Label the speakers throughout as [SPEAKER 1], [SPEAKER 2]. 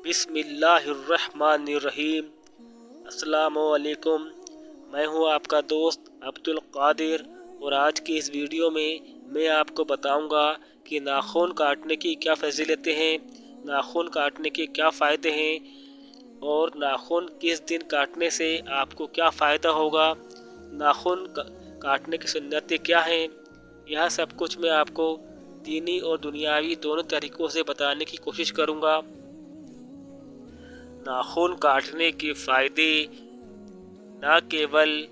[SPEAKER 1] बिस्मिल्लाहिर्रहमानिर्रहीम। अस्सलामुअलैकुम। मैं हूं आपका दोस्त अब्दुल कादिर और आज की इस वीडियो में मैं आपको बताऊंगा कि नाखून काटने की क्या फजीलतें हैं, नाखून काटने के क्या फ़ायदे हैं और नाखून किस दिन काटने से आपको क्या फ़ायदा होगा, नाखून काटने की सुन्नतें क्या हैं। यह सब कुछ मैं आपको दीनी और दुनियावी दोनों तरीक़ों से बताने की कोशिश करूंगा। नाखून काटने के फ़ायदे न केवल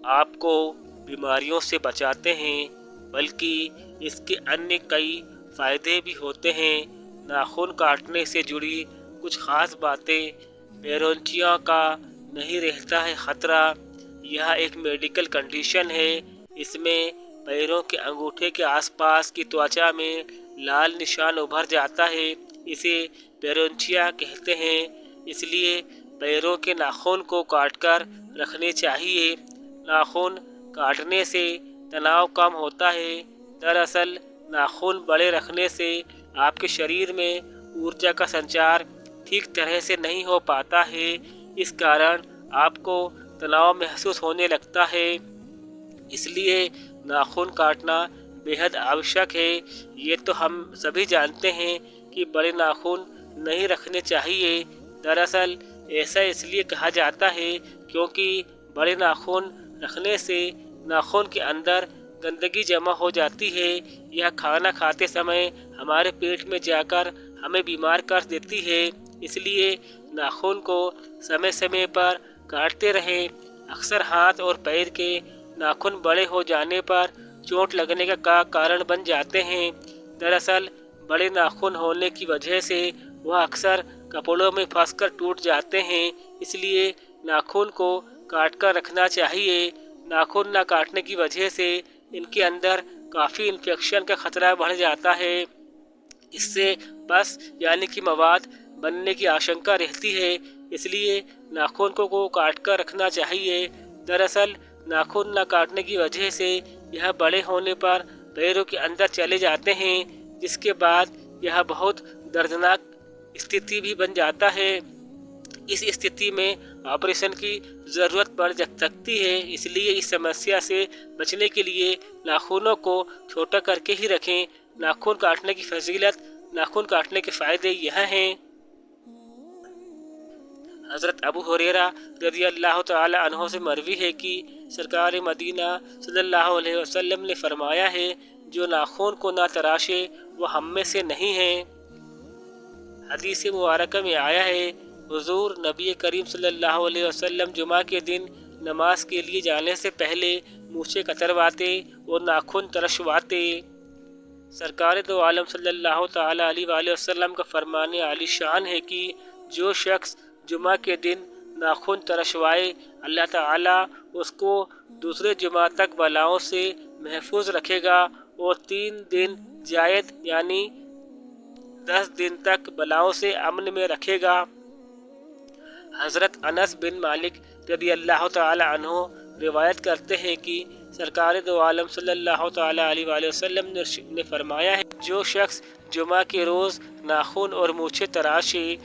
[SPEAKER 1] आपको बीमारियों से बचाते हैं बल्कि इसके अन्य कई फ़ायदे भी होते हैं। नाखून काटने से जुड़ी कुछ ख़ास बातें। पेरोंचिया का नहीं रहता है ख़तरा। यह एक मेडिकल कंडीशन है। इसमें पैरों के अंगूठे के आसपास की त्वचा में लाल निशान उभर जाता है। इसे पेरोंचिया कहते हैं। इसलिए पैरों के नाखून को काटकर रखने चाहिए। नाखून काटने से तनाव कम होता है। दरअसल नाखून बड़े रखने से आपके शरीर में ऊर्जा का संचार ठीक तरह से नहीं हो पाता है। इस कारण आपको तनाव महसूस होने लगता है। इसलिए नाखून काटना बेहद आवश्यक है। ये तो हम सभी जानते हैं कि बड़े नाखून नहीं रखने चाहिए। दरअसल ऐसा इसलिए कहा जाता है क्योंकि बड़े नाखून रखने से नाखून के अंदर गंदगी जमा हो जाती है। यह खाना खाते समय हमारे पेट में जाकर हमें बीमार कर देती है। इसलिए नाखून को समय समय पर काटते रहें। अक्सर हाथ और पैर के नाखून बड़े हो जाने पर चोट लगने का कारण बन जाते हैं। दरअसल बड़े नाखून होने की वजह से वह अक्सर कपड़ों में फंसकर टूट जाते हैं। इसलिए नाखून को काट कर रखना चाहिए। नाखून न काटने की वजह से इनके अंदर काफ़ी इन्फेक्शन का खतरा बढ़ जाता है। इससे पस यानी कि मवाद बनने की आशंका रहती है। इसलिए नाखून को काट कर रखना चाहिए। दरअसल नाखून न काटने की वजह से यह बड़े होने पर पैरों के अंदर चले जाते हैं, जिसके बाद यह बहुत दर्दनाक स्थिति भी बन जाता है। इस स्थिति में ऑपरेशन की ज़रूरत पड़ सकती है। इसलिए इस समस्या से बचने के लिए नाखूनों को छोटा करके ही रखें। नाखून काटने की फजीलत, नाखून काटने के फ़ायदे यह हैं। हज़रत अबू हुरैरा रज़ियल्लाहु तआला अन्हु से मरवी है कि सरकार मदीना सल्लल्लाहु अलैहि वसल्लम ने फरमाया है, जो नाखून को ना तराशे वो हम में से नहीं है। हदीस मुबारक में आया है, हुजूर नबी करीम सल्लल्लाहु अलैहि वसल्लम जुमा के दिन नमाज के लिए जाने से पहले मूछें कतरवाते और नाखून तरशवाते। सरकार दो आलम सल्लल्लाहु तआला अलैहि वसल्लम का फरमाने आली शान है कि जो शख्स जुमा के दिन नाखून तरशवाए, अल्लाह ताला उसको दूसरे जुमा तक बलाओं से महफूज रखेगा और 3 दिन जायद यानी 10 दिन तक बलाओं से अमन में रखेगा। हज़रत अनस बिन मालिक रज़ियल्लाहु तआला अन्हु रिवायत करते हैं कि सरकार दो आलम सल्लल्लाहु तआला अलैहि वसल्लम ने फरमाया है, जो शख्स जुमा के रोज़ नाखून और मूछें तराशे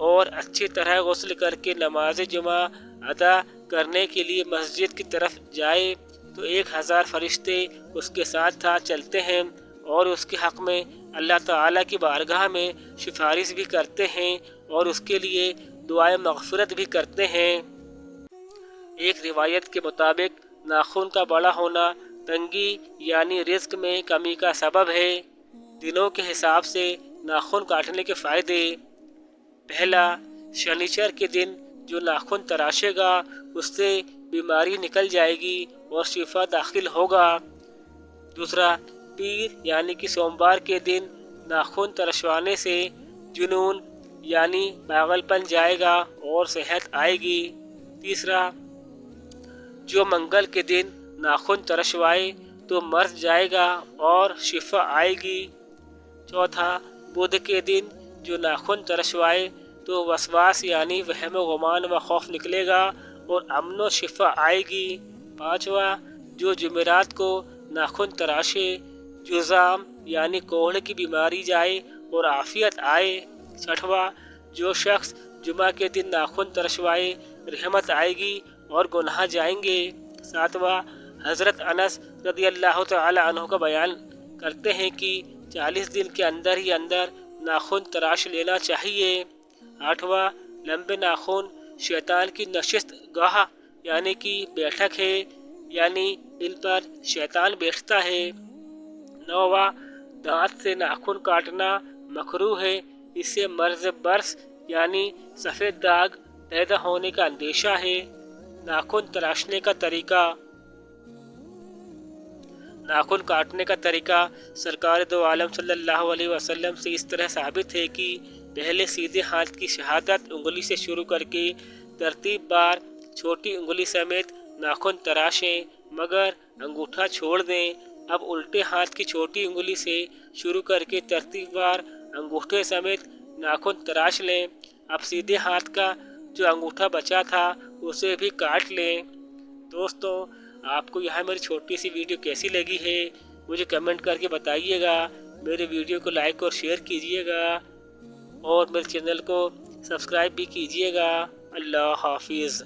[SPEAKER 1] और अच्छी तरह गुस्ल करके नमाज जुमा अदा करने के लिए मस्जिद की तरफ जाए तो 1000 फरिश्ते उसके साथ चलते हैं और उसके हक़ में अल्लाह ताला की बारगाह में सिफारिश भी करते हैं और उसके लिए दुआए मग़फ़िरत भी करते हैं। एक रिवायत के मुताबिक नाखून का बड़ा होना तंगी यानी रिज़्क में कमी का सबब है। दिनों के हिसाब से नाखून काटने के फ़ायदे। पहला, शनिचर के दिन जो नाखून तराशेगा उससे बीमारी निकल जाएगी और शिफा दाखिल होगा। दूसरा, पीर यानी कि सोमवार के दिन नाखून तरशवाने से जुनून यानी पागलपन जाएगा और सेहत आएगी। तीसरा, जो मंगल के दिन नाखून तरशवाए तो मर्ज जाएगा और शिफा आएगी। चौथा, बुध के दिन जो नाखून तरशवाए तो वसवास यानी वहम गुमान व खौफ निकलेगा और अमन व शिफा आएगी। पाँचवा, जो जुमेरात को नाखून तराशे जुज़ाम यानी कोहड़े की बीमारी जाए और आफियत आए। छठवा, जो शख्स जुमा के दिन नाखून तरशवाए रहमत आएगी और गुनाह जाएंगे। 7वां, हज़रत अनस रज़ी अल्लाह तआला अन्हु का बयान करते हैं कि 40 दिन के अंदर ही अंदर नाखून तराश लेना चाहिए। 8वां, लंबे नाखून शैतान की नशिस्त गाह यानी कि बैठक है, यानी इन पर शैतान बैठता है। 9वां, दांत से नाखून काटना मकरूह है, इससे मर्ज बर्स यानी सफ़ेद दाग पैदा होने का अंदेशा है। नाखून तराशने का तरीका। नाखून काटने का तरीका सरकार दो आलम सल्लल्लाहु अलैहि वसल्लम से इस तरह साबित है कि पहले सीधे हाथ की शहादत उंगली से शुरू करके तरतीब बार छोटी उंगली समेत नाखून तराशें, मगर अंगूठा छोड़ दें। अब उल्टे हाथ की छोटी उंगली से शुरू करके तरतीब बार अंगूठे समेत नाखून तराश लें। अब सीधे हाथ का जो अंगूठा बचा था उसे भी काट लें। दोस्तों, आपको यह मेरी छोटी सी वीडियो कैसी लगी है मुझे कमेंट करके बताइएगा। मेरे वीडियो को लाइक और शेयर कीजिएगा और मेरे चैनल को सब्सक्राइब भी कीजिएगा। अल्लाह हाफिज़।